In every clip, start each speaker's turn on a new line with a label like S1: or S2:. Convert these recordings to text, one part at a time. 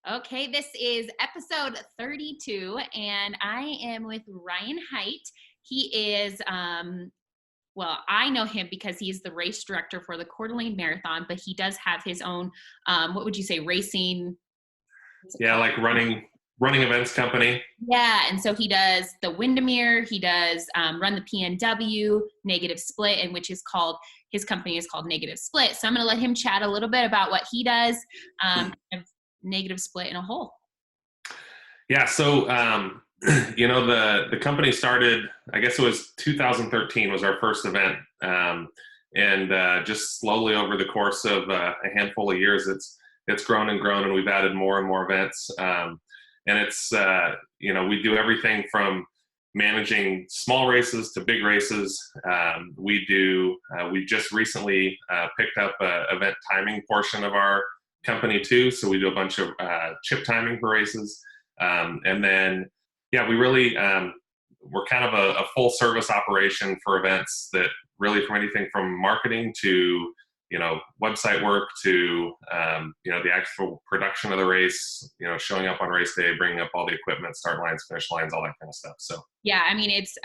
S1: Okay, this is episode 32, and I am with Ryan Hite. He is, well, I know him because he's the race director for the Coeur d'Alene Marathon, but he does have his own, what would you say, racing? What's it
S2: Yeah,
S1: called?
S2: like running events company.
S1: Yeah, and so he does the Windermere, he does run the PNW, Negative Split, and which is called, his company is called Negative Split. So I'm going to let him chat a little bit about what he does, kind of Negative Split in a whole.
S2: Yeah, so the company started. I guess it was 2013 was our first event, and just slowly over the course of a handful of years, it's grown and grown, and we've added more and more events. And it's we do everything from managing small races to big races. We just recently picked up a event timing portion of our company too, so we do a bunch of chip timing for races. And then, yeah, we really, we're kind of a full service operation for events that really from anything from marketing to, website work to, the actual production of the race, showing up on race day, bringing up all the equipment, start lines, finish lines, all that kind of stuff. So,
S1: Yeah, I mean, it's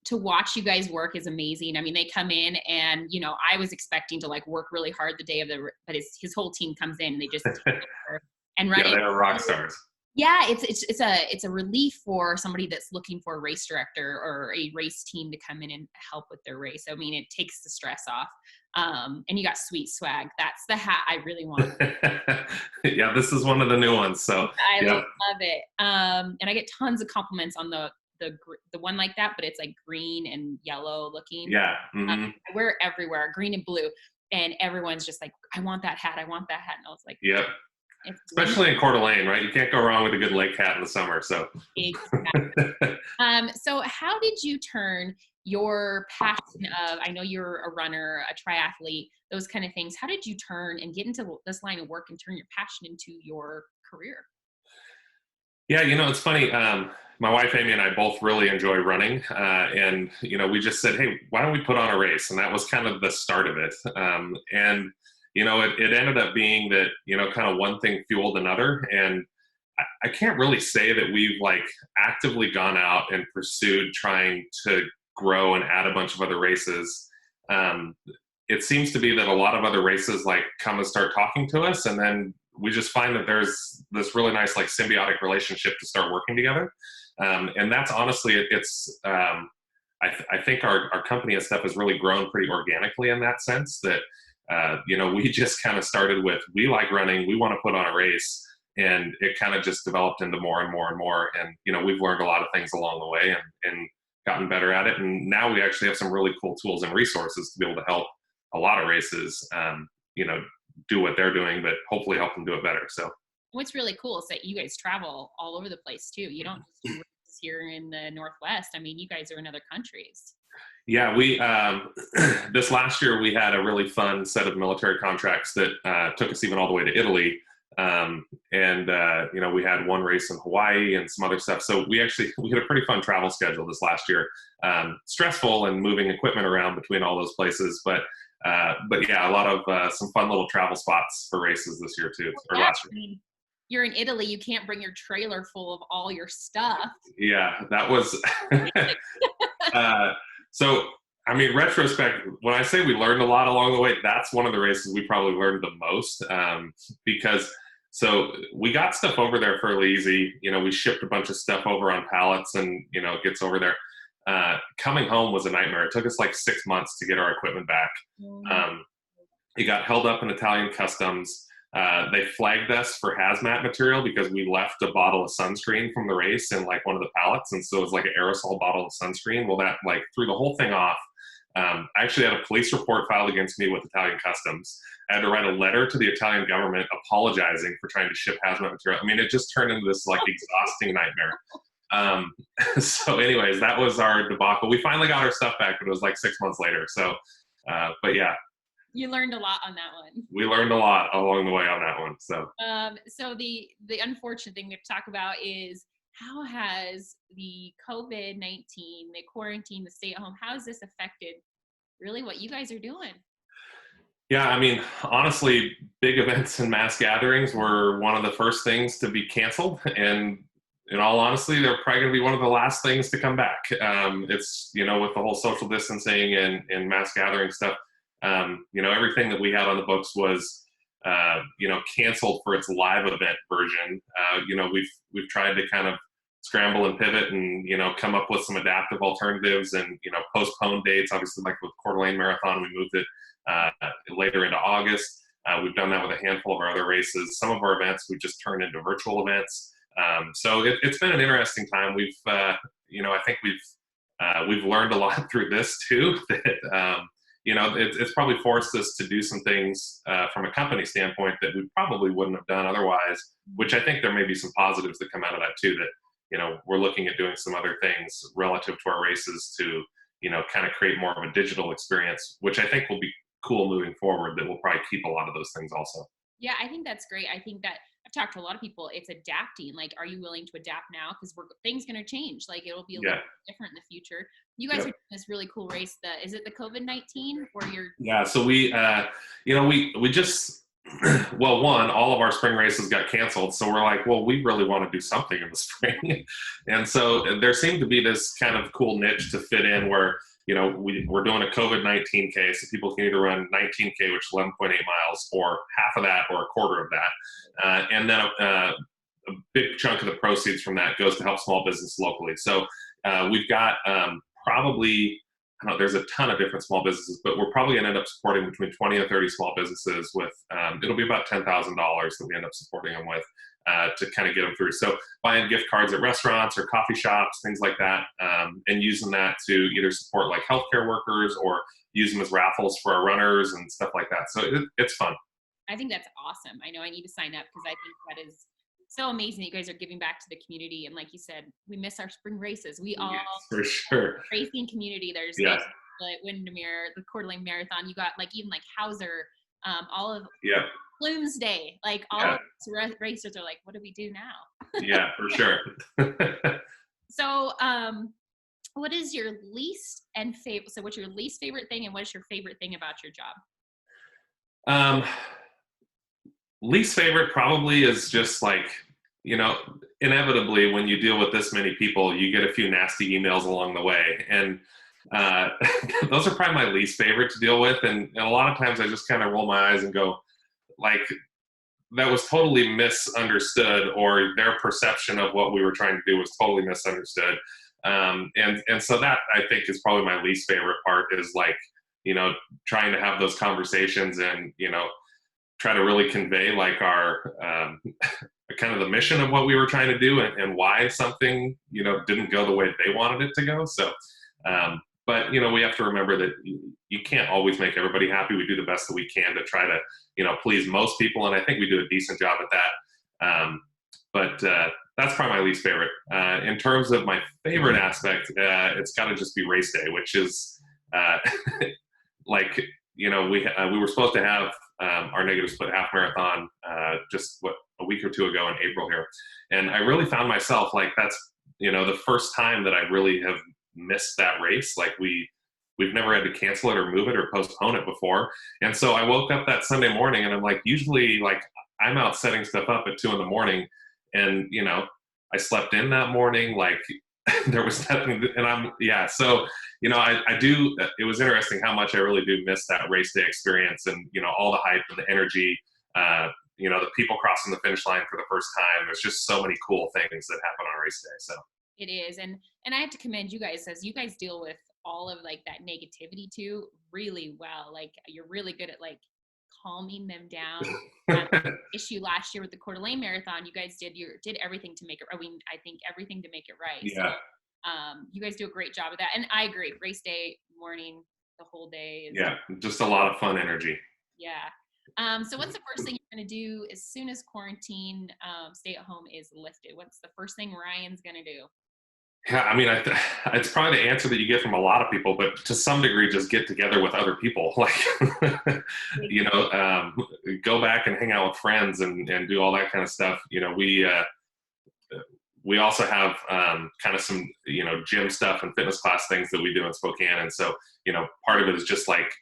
S1: to watch you guys work is amazing. I mean, they come in and, I was expecting to like work really hard the day of but his whole team comes in and they just take over and run
S2: yeah,
S1: it.
S2: they are rock stars.
S1: Yeah, it's a relief for somebody that's looking for a race director or a race team to come in and help with their race. I mean, it takes the stress off. And you got sweet swag. That's the hat I really want.
S2: Yeah, this is one of the new ones. So,
S1: I
S2: yeah,
S1: love it. And I get tons of compliments on the one like that, but it's like green and yellow looking.
S2: yeah.
S1: I wear it everywhere, green and blue, and everyone's just like, I want that hat. I want that hat. And I was like,
S2: Yep.
S1: it's
S2: Especially in Coeur d'Alene, right? You can't go wrong with a good lake hat in the summer. So,
S1: exactly. So how did you turn your passion of, I know you're a runner, a triathlete, those kind of things. How did you turn and get into this line of work and turn your passion into your career?
S2: yeah, it's funny. My wife Amy and I both really enjoy running, and we just said, hey, why don't we put on a race? And that was kind of the start of it. And it ended up being that kind of one thing fueled another, and I can't really say that we've like actively gone out and pursued trying to grow and add a bunch of other races. Um, it seems to be that a lot of other races like come and start talking to us, and then we just find that there's this really nice like symbiotic relationship to start working together. And that's honestly, I think our company and stuff has really grown pretty organically in that sense that, we just kind of started with, we like running, we want to put on a race. And it kind of just developed into more and more and more. And, we've learned a lot of things along the way and gotten better at it. And now we actually have some really cool tools and resources to be able to help a lot of races, do what they're doing, but hopefully help them do it better. So
S1: What's really cool is that you guys travel all over the place too. You don't just do races here in the Northwest. I mean, you guys are in other countries.
S2: yeah, we this last year we had a really fun set of military contracts that took us even all the way to Italy. And we had one race in Hawaii and some other stuff. So we had a pretty fun travel schedule this last year. Stressful and moving equipment around between all those places, but yeah, a lot of some fun little travel spots for races this year too, or
S1: Yeah,
S2: last
S1: I
S2: year.
S1: mean, you're in Italy. You can't bring your trailer full of all your stuff.
S2: Yeah, that was. uh, so, I mean, retrospect, when I say we learned a lot along the way, that's one of the races we probably learned the most, because so we got stuff over there fairly easy. We shipped a bunch of stuff over on pallets, and it gets over there. Coming home was a nightmare. It took us like 6 months to get our equipment back.
S1: Mm.
S2: Um, it got held up in Italian customs. They flagged us for hazmat material because we left a bottle of sunscreen from the race in like one of the pallets, and so it was like an aerosol bottle of sunscreen. Well, that like threw the whole thing off. I actually had a police report filed against me with Italian customs. I had to write a letter to the Italian government apologizing for trying to ship hazmat material. I mean, it just turned into this like exhausting nightmare. So, anyways, that was our debacle. We finally got our stuff back, but it was like 6 months later. So, but yeah,
S1: You learned a lot on that one.
S2: we learned a lot along the way on that one. So,
S1: So the unfortunate thing we have to talk about is how has the COVID-19, the quarantine, the stay at home, how has this affected really what you guys are doing?
S2: Yeah, I mean, honestly, big events and mass gatherings were one of the first things to be canceled, and in all honesty, they're probably going to be one of the last things to come back. It's with the whole social distancing and mass gathering stuff. Everything that we had on the books was canceled for its live event version. We've tried to kind of scramble and pivot and come up with some adaptive alternatives and postpone dates. Obviously, like with Coeur d'Alene Marathon, we moved it uh, later into August. We've done that with a handful of our other races. Some of our events we've just turned into virtual events. So it's been an interesting time. I think we've learned a lot through this too. That it's probably forced us to do some things from a company standpoint that we probably wouldn't have done otherwise. Which I think there may be some positives that come out of that too. That we're looking at doing some other things relative to our races to kind of create more of a digital experience, which I think will be cool moving forward. That will probably keep a lot of those things also.
S1: Yeah, I think that's great. I think that I've talked to a lot of people. It's adapting. Like, are you willing to adapt now? Because things going to change. Like, it'll be a little different in the future. You guys are doing this really cool race. Is it the COVID-19 or you're?
S2: Yeah. So we just well, one, all of our spring races got canceled, so we're like, well, we really want to do something in the spring, and so there seemed to be this kind of cool niche to fit in where we're doing a COVID-19K, so people can either run 19K, which is 11.8 miles, or half of that, or a quarter of that, and then a big chunk of the proceeds from that goes to help small business locally. So we've got probably, I don't know, there's a ton of different small businesses, but we're probably going to end up supporting between 20 and 30 small businesses with, it'll be about $10,000 that we end up supporting them with to kind of get them through. So buying gift cards at restaurants or coffee shops, things like that, and using that to either support like healthcare workers or use them as raffles for our runners and stuff like that. So it's fun.
S1: I think that's awesome. I know I need to sign up because I think that is so amazing. You guys are giving back to the community. And like you said, we miss our spring races. We all,
S2: for sure,
S1: racing community. There's
S2: yeah.
S1: the Windermere, the Coeur d'Alene Marathon. You got like even like Hauser, all of Bloomsday. Like all of these racers are like, what do we do now?
S2: Yeah, for sure.
S1: So, what is your least and favorite? So, what's your least favorite thing, and what's your favorite thing about your job?
S2: Least favorite probably is just like, inevitably when you deal with this many people, you get a few nasty emails along the way. And those are probably my least favorite to deal with. And a lot of times I just kind of roll my eyes and go, like, that was totally misunderstood, or their perception of what we were trying to do was totally misunderstood. And so that I think is probably my least favorite part is like, trying to have those conversations and, try to really convey like our kind of the mission of what we were trying to do and why something didn't go the way they wanted it to go. So but we have to remember that you can't always make everybody happy. We do the best that we can to try to please most people, and I think we do a decent job at that. But that's probably my least favorite. In terms of my favorite aspect, it's got to just be race day, which is like we were supposed to have our negative split half marathon just a week or two ago in April here, and I really found myself like that's the first time that I really have missed that race. Like we've never had to cancel it or move it or postpone it before, and so I woke up that Sunday morning and I'm like, usually like I'm out setting stuff up at 2 a.m, and I slept in that morning, like there was nothing, and so I do, it was interesting how much I really do miss that race day experience and all the hype and the energy, the people crossing the finish line for the first time. There's just so many cool things that happen on race day. So
S1: it is, and I have to commend you guys, as you guys deal with all of like that negativity too really well. Like you're really good at like calming them down. Issue last year with the Coeur d'Alene Marathon, you guys did everything to make it. I think everything to make it right.
S2: Yeah.
S1: So, you guys do a great job of that, and I agree. Race day morning, the whole day is
S2: just a lot of fun energy.
S1: Yeah. So what's the first thing you're going to do as soon as quarantine, stay at home is lifted? What's the first thing Ryan's going to do?
S2: Yeah, I mean, it's probably the answer that you get from a lot of people, but to some degree, just get together with other people, like, go back and hang out with friends and do all that kind of stuff. We also have kind of some, gym stuff and fitness class things that we do in Spokane. And so, part of it is just like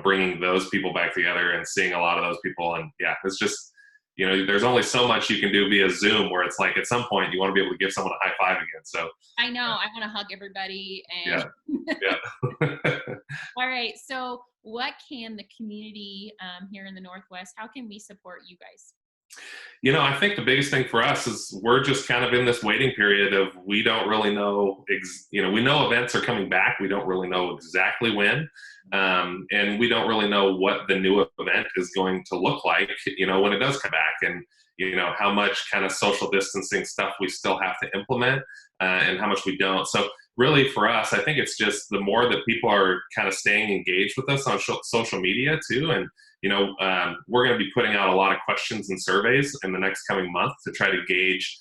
S2: bringing those people back together and seeing a lot of those people. And yeah, it's just, there's only so much you can do via Zoom, where it's like at some point you want to be able to give someone a high five again. So
S1: I know, I want to hug everybody. And
S2: yeah.
S1: all right. So what can the community here in the Northwest, how can we support you guys?
S2: I think the biggest thing for us is we're just kind of in this waiting period of, we don't really know, we know events are coming back. We don't really know exactly when. And we don't really know what the new event is going to look like, when it does come back, and, how much kind of social distancing stuff we still have to implement, and how much we don't. So really for us, I think it's just the more that people are kind of staying engaged with us on social media too. And, we're going to be putting out a lot of questions and surveys in the next coming month to try to gauge,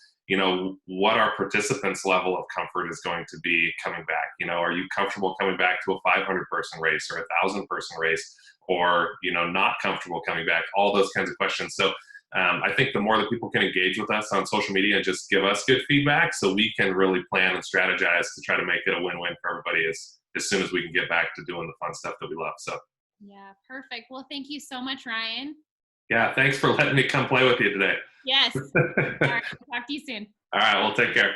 S2: what our participants' level of comfort is going to be coming back. Are you comfortable coming back to a 500-person race or a 1,000-person race, or, not comfortable coming back? All those kinds of questions. So I think the more that people can engage with us on social media and just give us good feedback, so we can really plan and strategize to try to make it a win-win for everybody as soon as we can get back to doing the fun stuff that we love. So
S1: yeah, perfect. Well, thank you so much, Ryan.
S2: yeah, thanks for letting me come play with you today.
S1: Yes. All right. Talk to you soon.
S2: All right, well, take care.